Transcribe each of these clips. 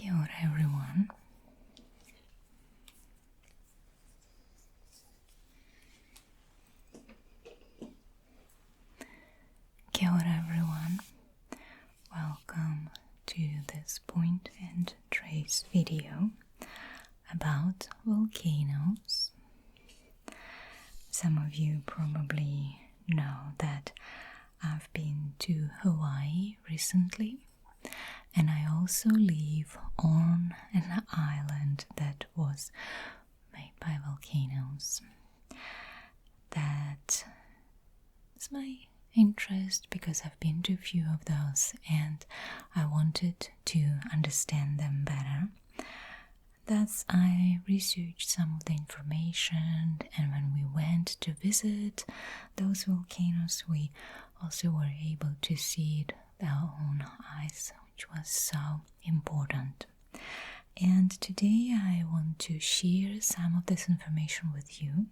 Kia ora everyone. Kia ora everyone. Welcome to this point and trace video about volcanoes. Some of you probably know that I've been to Hawaii recently, and I also live on an island that was made by volcanoes. That is my interest because I've been to a few of those and I wanted to understand them better. Thus, I researched some of the information, and when we went to visit those volcanoes, we also were able to see it with our own eyes, which was so important. And today I want to share some of this information with you,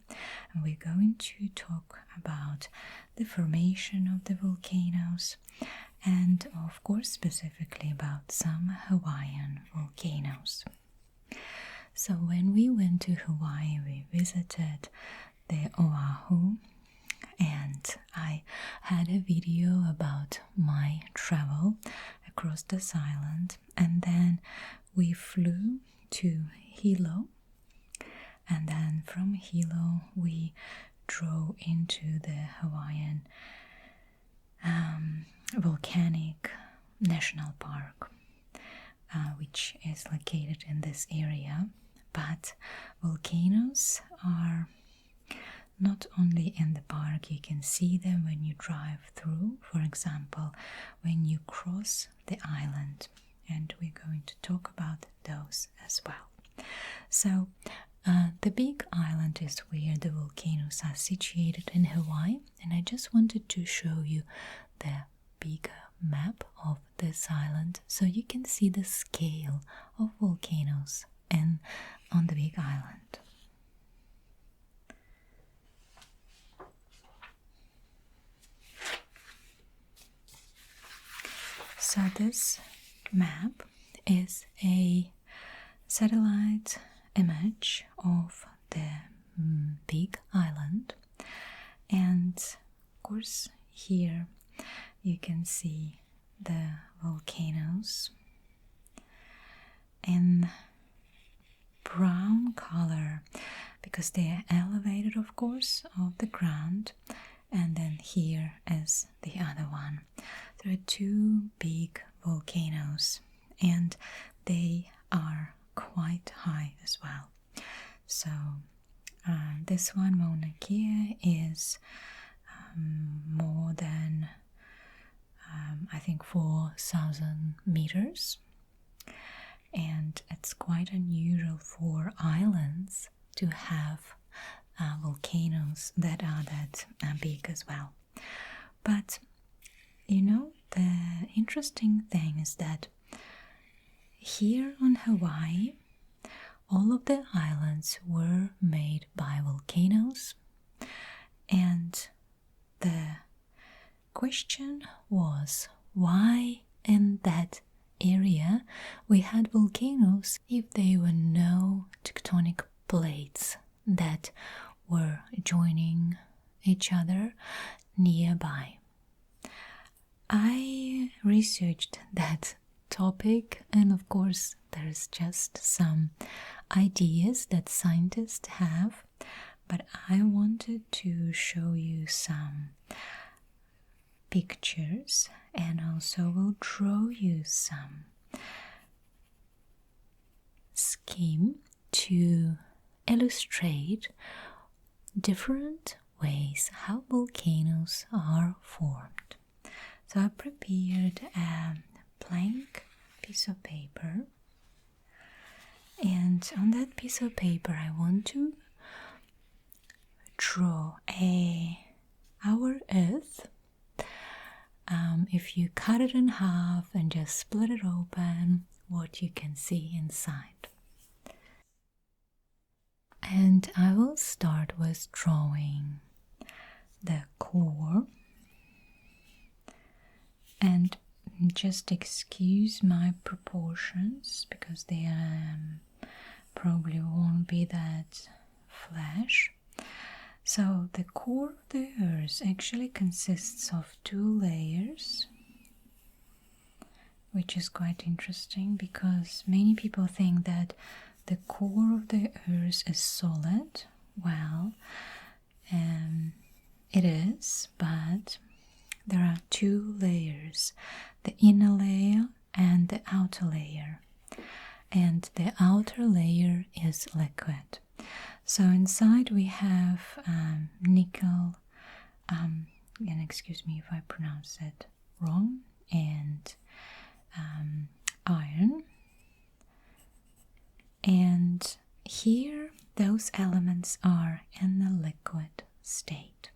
and we're going to talk about the formation of the volcanoes and of course specifically about some Hawaiian volcanoes. So when we went to Hawaii, we visited the Oahu, and I had a video about my travel across this island, and then we flew to Hilo, and then from Hilo we drove into the Hawaiian Volcanic National Park, which is located in this area. But volcanoes are not only in the park, you can see them when you drive through, for example, when you cross the island, and we're going to talk about those as well. So, the big island is where the volcanoes are situated in Hawaii, and I just wanted to show you the bigger map of this island so you can see the scale of volcanoes and on the big island. So this map is a satellite image of the big island, and of course here you can see the volcanoes in brown color because they are elevated, of course, off the ground, and then here is the other one. There are two big volcanoes and they are quite high as well. So this one, Mauna Kea, is more than I think 4,000 meters, and it's quite unusual for islands to have volcanoes that are that big as well. But you know, the interesting thing is that here on Hawaii, all of the islands were made by volcanoes, and the question was why in that area we had volcanoes if there were no tectonic plates that were joining each other nearby. I researched that topic, and of course there's just some ideas that scientists have, but I wanted to show you some pictures and also will draw you some scheme to illustrate different ways how volcanoes are formed. So I prepared a blank piece of paper, and on that piece of paper I want to draw our Earth. If you cut it in half and just split it open, what you can see inside. And I will start with drawing the core, and just excuse my proportions because they probably won't be that flash. So the core of the Earth actually consists of 2 layers, which is quite interesting because many people think that the core of the Earth is solid. Well, it is, but there are 2 layers, the inner layer and the outer layer. And the outer layer is liquid. So inside we have nickel, and excuse me if I pronounce it wrong, and iron. And here those elements are in the liquid state.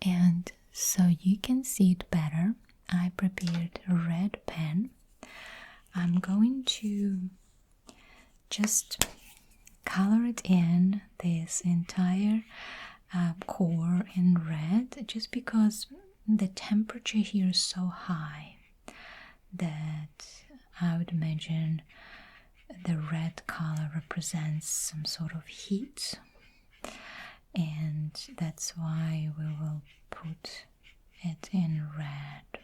And so you can see it better, I prepared a red pen. I'm going to just color it in this entire core in red, just because the temperature here is so high that I would imagine the red color represents some sort of heat, and that's why we will put it in red.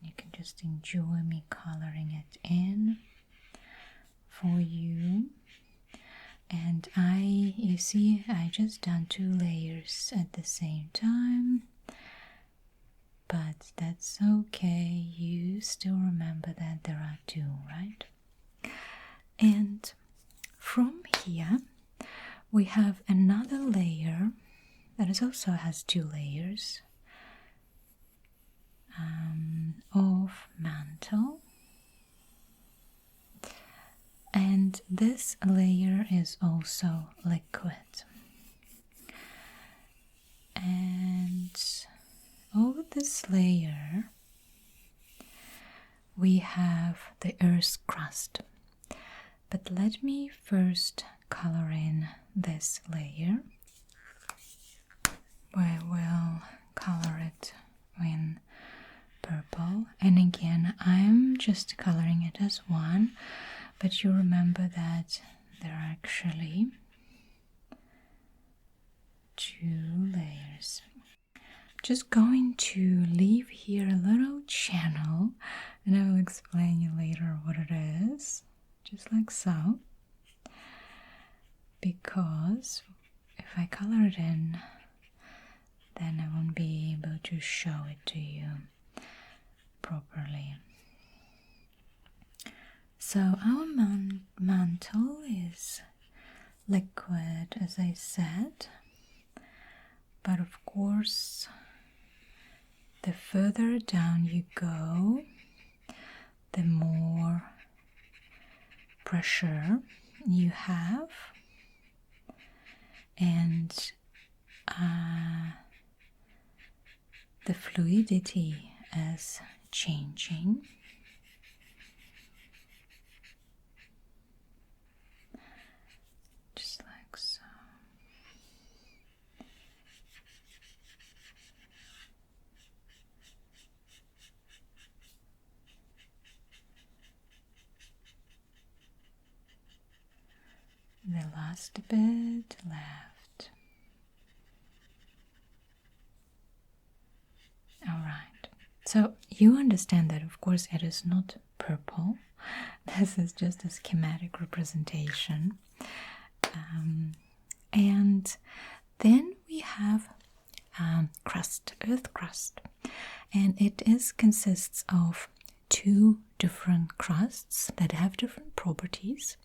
You can just enjoy me coloring it in for you. And you see, I just done 2 layers at the same time, but that's okay. You still remember that there are 2, right? And from here, we have another layer that also has 2 layers of mantle, and this layer is also liquid. And over this layer we have the Earth's crust. But let me first color in this layer. We will color it in purple, and again I'm just coloring it as 1, but you remember that there are actually 2 layers. Just going to leave here a little channel, and I will explain you later what it is, just like so, because if I color it in, then I won't be able to show it to you properly. So our mantle is liquid, as I said, but of course the further down you go, the more pressure you have, and the fluidity is changing. Just like so. The last bit left. All right. So you understand that, of course, it is not purple. This is just a schematic representation. And then we have crust, earth crust, and it consists of 2 different crusts that have different properties.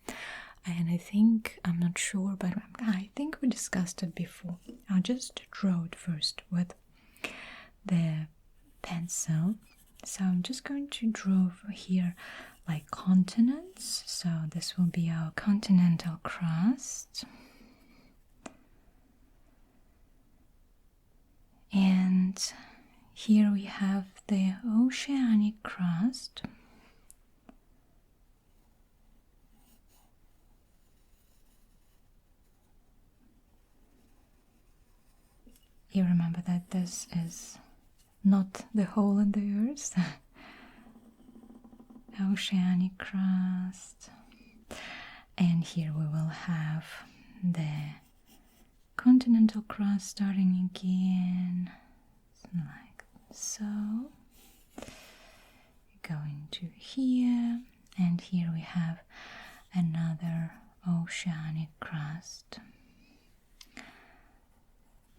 And I'm not sure, but I think we discussed it before. I'll just draw it first with the pencil. So I'm just going to draw here like continents. So this will be our continental crust. And here we have the oceanic crust. You remember that this is not the hole in the earth. Oceanic crust. And here we will have the continental crust starting again, like so. Going to here, and here we have another oceanic crust.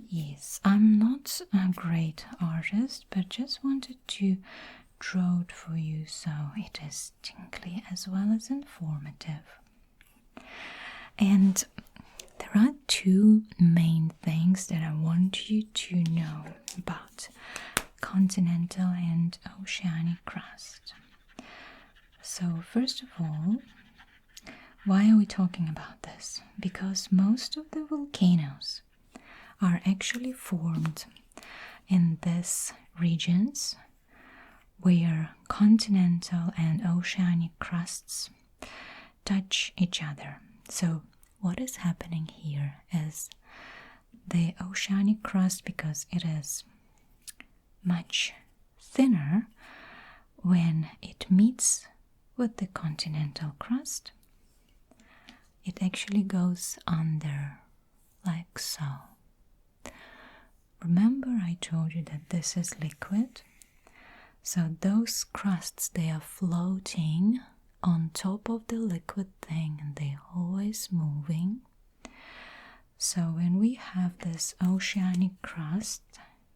Yes, I'm not a great artist, but just wanted to draw it for you so it is tingly as well as informative. And there are two main things that I want you to know about continental and oceanic crust. So first of all, why are we talking about this? Because most of the volcanoes are actually formed in these regions where continental and oceanic crusts touch each other. So what is happening here is the oceanic crust, because it is much thinner, when it meets with the continental crust, it actually goes under like so. Remember I told you that this is liquid, so those crusts, they are floating on top of the liquid thing and they're always moving. So when we have this oceanic crust,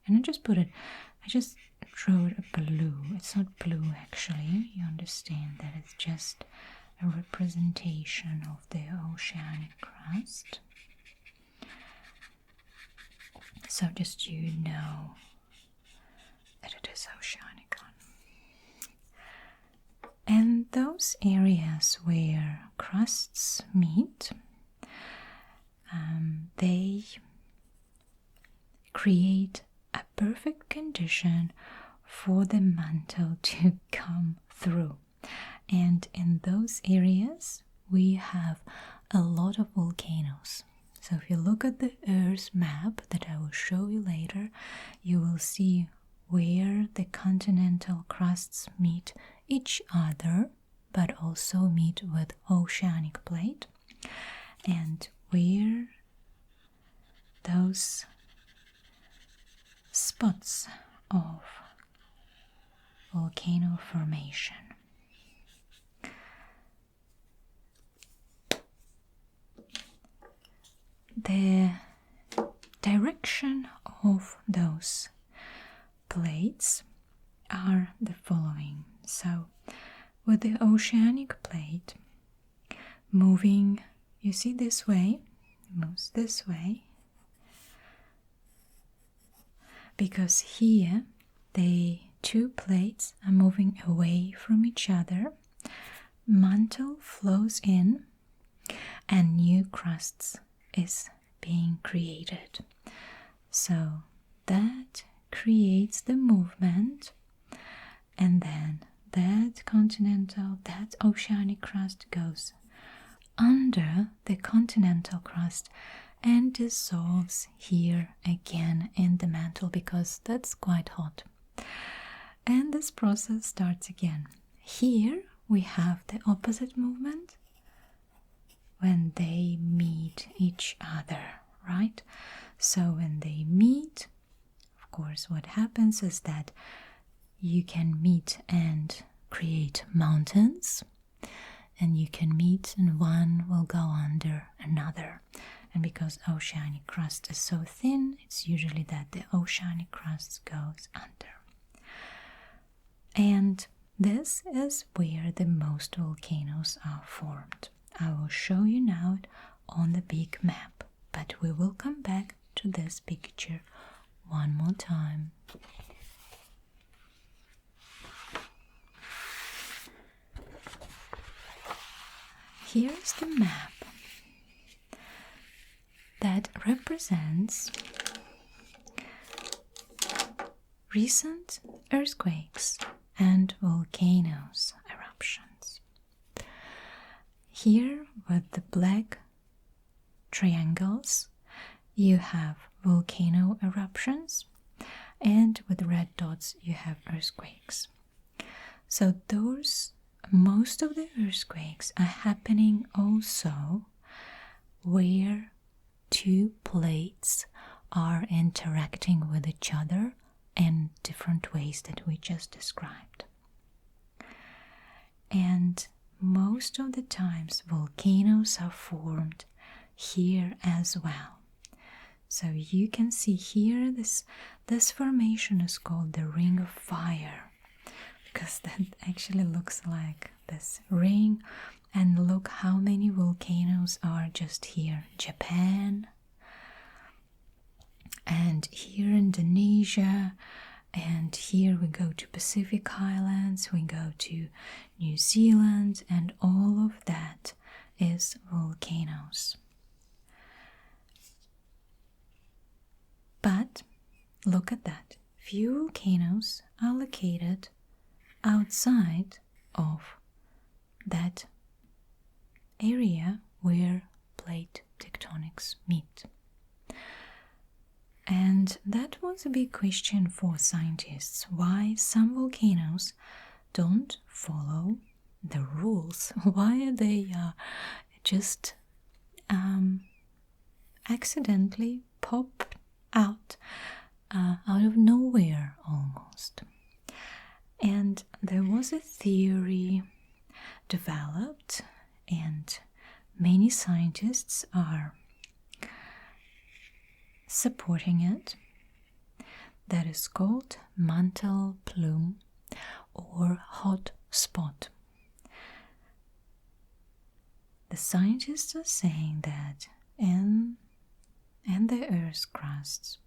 and I just drew it a blue. It's not blue actually, you understand that it's just a representation of the oceanic crust. So just you know that it is oceanic. And those areas where crusts meet, they create a perfect condition for the mantle to come through. And in those areas we have a lot of volcanoes. So if you look at the Earth map that I will show you later, you will see where the continental crusts meet each other, but also meet with oceanic plate, and where those spots of volcano formation. The direction of those plates are the following. So with the oceanic plate moving, you see this way, moves this way, because here the two plates are moving away from each other, mantle flows in and new crusts is being created. So that creates the movement, and then that continental, that oceanic crust goes under the continental crust and dissolves here again in the mantle, because that's quite hot. And this process starts again. Here we have the opposite movement when they meet each other, right? So when they meet, of course, what happens is that you can meet and create mountains, and you can meet and one will go under another. And because oceanic crust is so thin, it's usually that the oceanic crust goes under. And this is where the most volcanoes are formed. I will show you now on the big map, but we will come back to this picture one more time. Here's the map that represents recent earthquakes and volcanoes eruptions. Here with the black triangles you have volcano eruptions, and with red dots you have earthquakes. So most of the earthquakes are happening also where two plates are interacting with each other in different ways that we just described. And most of the times volcanoes are formed here as well. So you can see here this formation is called the Ring of Fire, because that actually looks like this ring. And look how many volcanoes are just here. Japan, and here Indonesia, and here we go to Pacific Islands, we go to New Zealand, and all of that is volcanoes. But look at that. Few volcanoes are located outside of that area where plate tectonics meet. And that was a big question for scientists, why some volcanoes don't follow the rules. Why are they just accidentally pop out of nowhere almost. And there was a theory developed, and many scientists are supporting it, that is called mantle plume or hot spot. The scientists are saying that in the Earth's crusts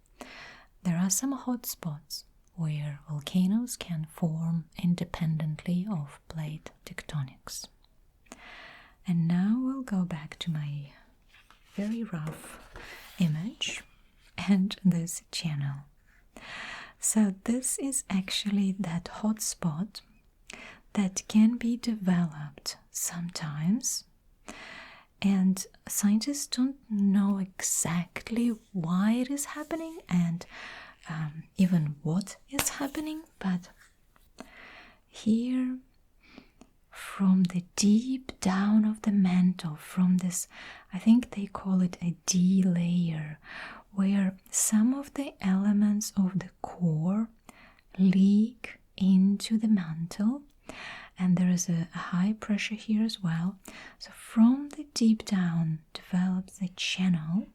there are some hot spots where volcanoes can form independently of plate tectonics. And now we'll go back to my very rough image and this channel. So this is actually that hot spot that can be developed sometimes, and scientists don't know exactly why it is happening and even what is happening, but here from the deep down of the mantle, from this, I think they call it a D layer, where some of the elements of the core leak into the mantle, and there is a high pressure here as well. So from the deep down develops a channel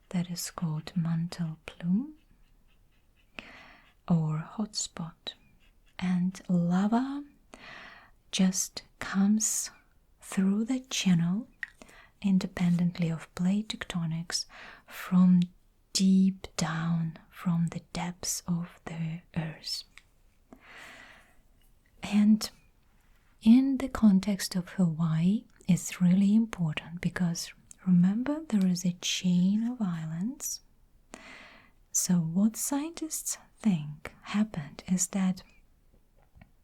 that is called mantle plume or hotspot, and lava just comes through the channel independently of plate tectonics from deep down, from the depths of the earth. And in the context of Hawaii, it's really important because remember there is a chain of islands. So what scientists think happened is that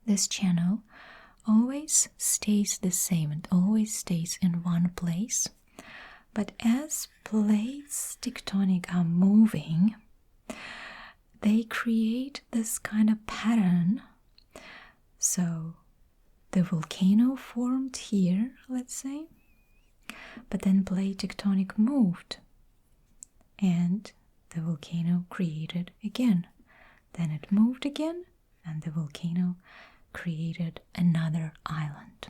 this channel always stays the same, it always stays in one place. But as plates tectonic are moving, they create this kind of pattern. So the volcano formed here, let's say, but then plate tectonic moved and the volcano created again. Then it moved again and the volcano created another island.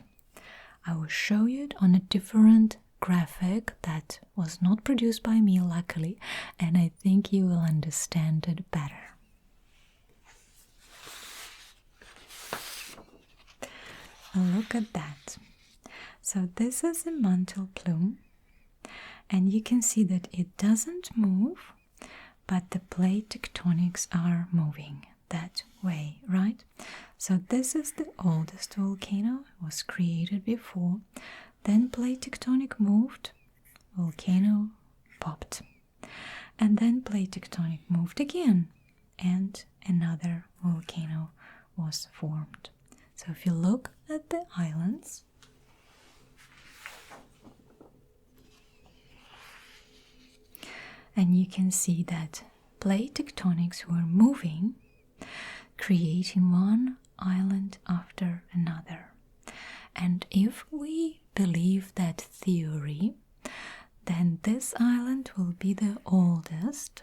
I will show you it on a different graphic that was not produced by me, luckily, and I think you will understand it better. Look at that. So this is a mantle plume, and you can see that it doesn't move, but the plate tectonics are moving that way, right? So this is the oldest volcano, it was created before, then plate tectonic moved, volcano popped, and then plate tectonic moved again, and another volcano was formed. So if you look at the islands, and you can see that plate tectonics were moving, creating one island after another. And if we believe that theory, then this island will be the oldest,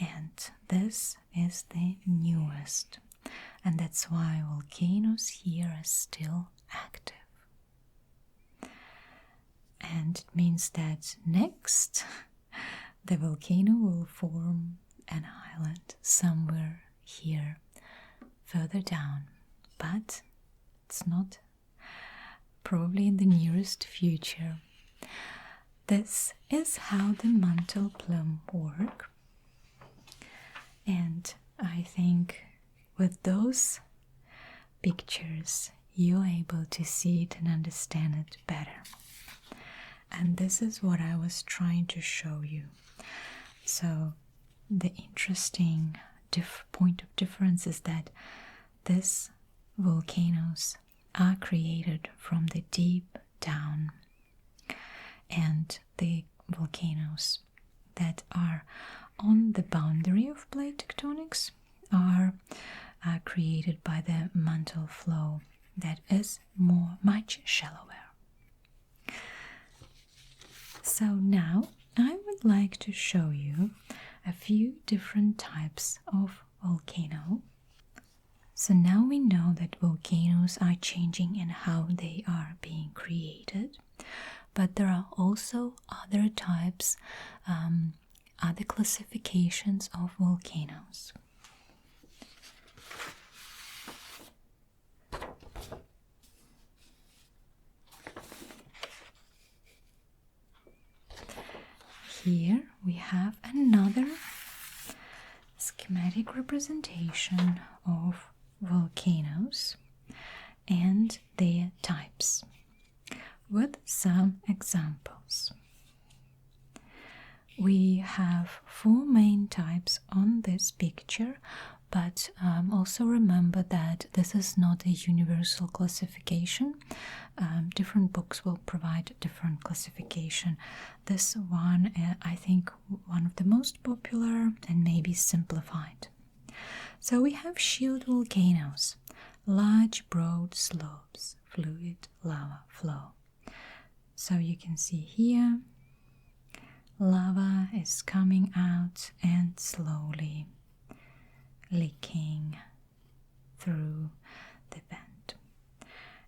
and this is the newest. And that's why volcanoes here are still active. And it means that next the volcano will form an island somewhere here further down, but it's not probably in the nearest future. This is how the mantle plume work, and I think with those pictures you're able to see it and understand it better. And this is what I was trying to show you. So the interesting point of difference is that these volcanoes are created from the deep down, and the volcanoes that are on the boundary of plate tectonics are created by the mantle flow that is much shallower. So now I would like to show you a few different types of volcano. So now we know that volcanoes are changing in how they are being created, but there are also other types, other classifications of volcanoes. Here we have another schematic representation of volcanoes and their types, with some examples. We have 4 main types on this picture, but also remember that this is not a universal classification. Different books will provide different classification. This one, I think, one of the most popular and maybe simplified. So we have shield volcanoes, large broad slopes, fluid lava flow. So you can see here, lava is coming out and slowly leaking through the vent.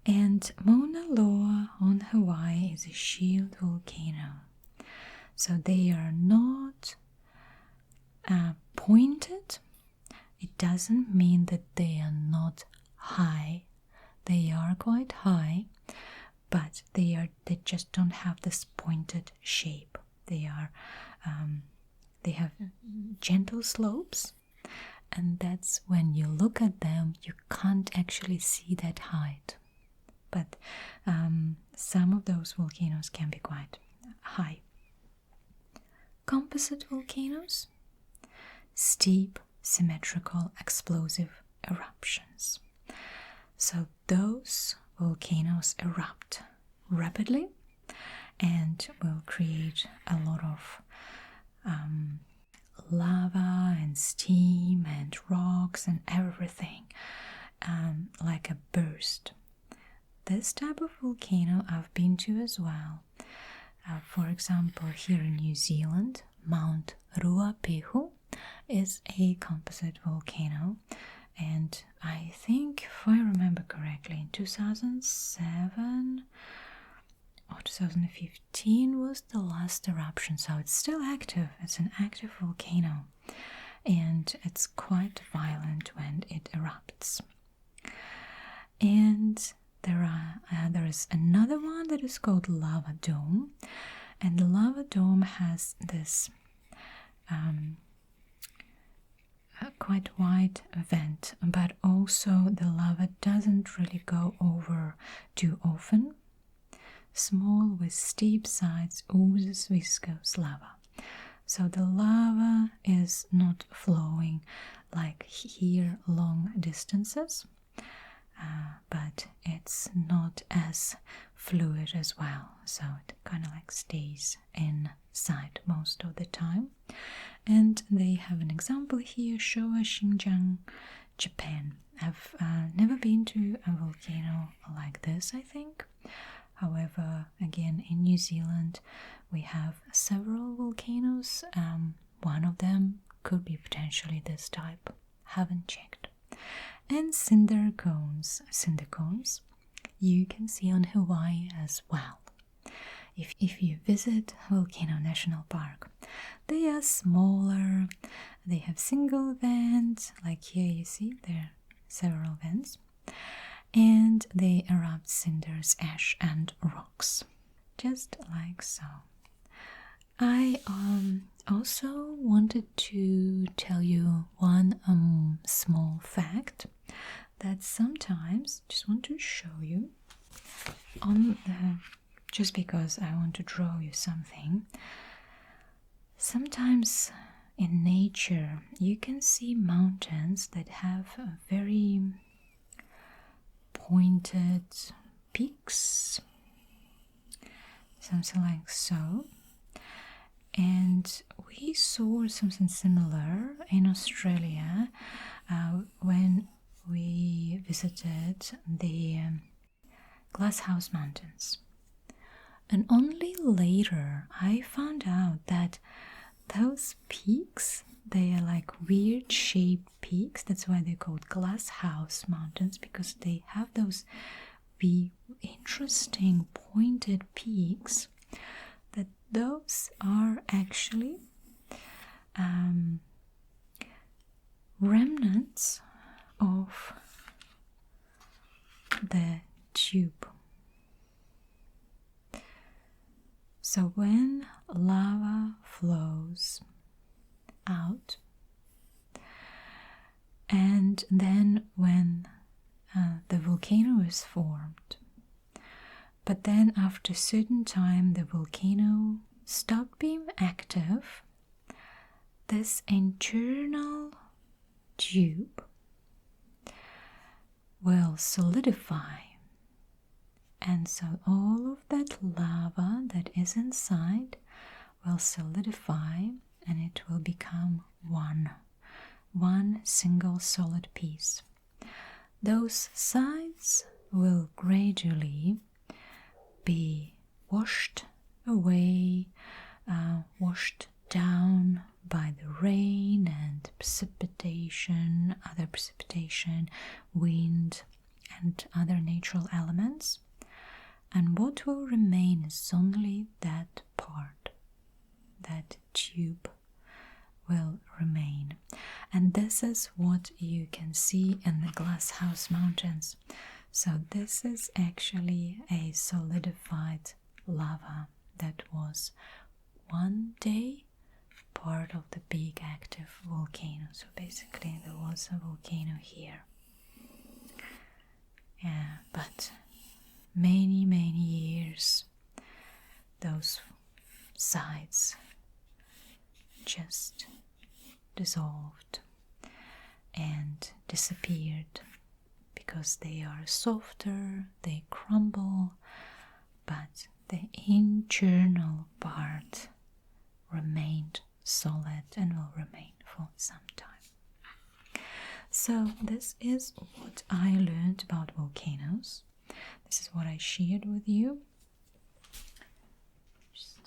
And Mauna Loa on Hawaii is a shield volcano. So they are not pointed. It doesn't mean that they are not high. They are quite high, but they just don't have this pointed shape. They have gentle slopes, and that's when you look at them, you can't actually see that height. But some of those volcanoes can be quite high. Composite volcanoes, steep, symmetrical, explosive eruptions. So those volcanoes erupt rapidly and will create a lot of lava and steam and rocks and everything, like a burst. This type of volcano I've been to as well. For example, here in New Zealand, Mount Ruapehu is a composite volcano, and I think, if I remember correctly, in 2007 or 2015 was the last eruption, so it's still active. It's an active volcano, and it's quite violent when it erupts. And there is another one that is called Lava Dome, and the Lava Dome has this quite wide vent, but also the lava doesn't really go over too often. Small with steep sides oozes viscous lava. So the lava is not flowing like here long distances, but it's not as fluid as well, so it kind of like stays inside most of the time. And they have an example here, Showa, Xinjiang, Japan. I've never been to a volcano like this, I think. However, again, in New Zealand, we have several volcanoes. One of them could be potentially this type. Haven't checked. And cinder cones. Cinder cones you can see on Hawaii as well. If you visit Volcano National Park, they are smaller, they have single vents, like here you see there are several vents, and they erupt cinders, ash and rocks, just like so. I also wanted to tell you one small fact that sometimes, just want to show you, on the just because I want to draw you something. Sometimes in nature you can see mountains that have a very pointed peaks, something like so. And we saw something similar in Australia when we visited the Glasshouse Mountains. And only later I found out that those peaks, they are like weird shaped peaks. That's why they're called Glasshouse Mountains, because they have those interesting pointed peaks, that those are actually remnants of the tube. So when lava flows out, and then when the volcano is formed, but then after a certain time the volcano stopped being active, this internal tube will solidify. And so all of that lava that is inside will solidify, and it will become one single solid piece. Those sides will gradually be washed away, washed down by the rain and precipitation, other precipitation, wind, and other natural elements. And what will remain is only that part, that tube will remain. And this is what you can see in the Glasshouse Mountains. So this is actually a solidified lava that was one day part of the big active volcano. So basically there was a volcano here. Yeah, but many years those sides just dissolved and disappeared, because they are softer, they crumble, but the internal part remained solid and will remain for some time. So this is what I learned about volcanoes. This is what I shared with you. Just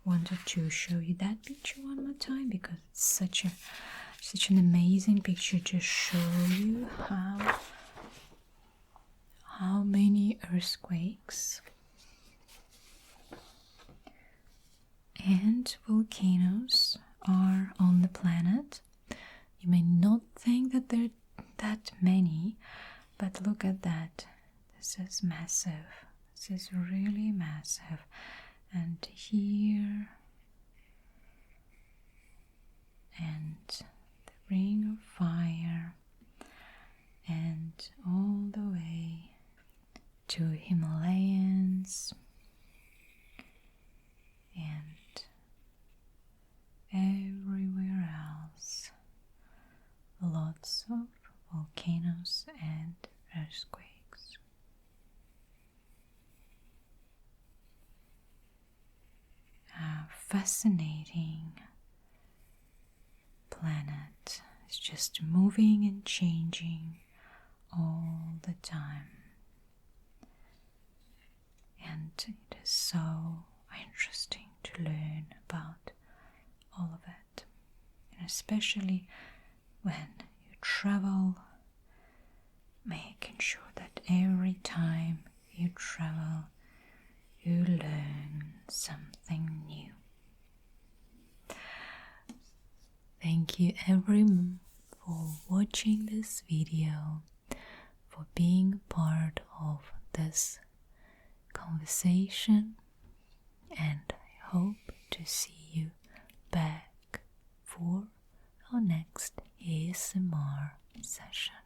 wanted to show you that picture one more time, because it's such an amazing picture to show you how many earthquakes and volcanoes are on the planet. You may not think that there are that many, but look at that. This is massive. This is really massive. And here, and the ring of fire, and all the way to Himalayas, and everywhere else. Lots of volcanoes and earthquakes. fascinating planet. It's just moving and changing all the time. And it is so interesting to learn about all of it. And especially when you travel, making sure that every time you travel, you learn something new. Thank you everyone for watching this video, for being part of this conversation, and I hope to see you back for our next ASMR session.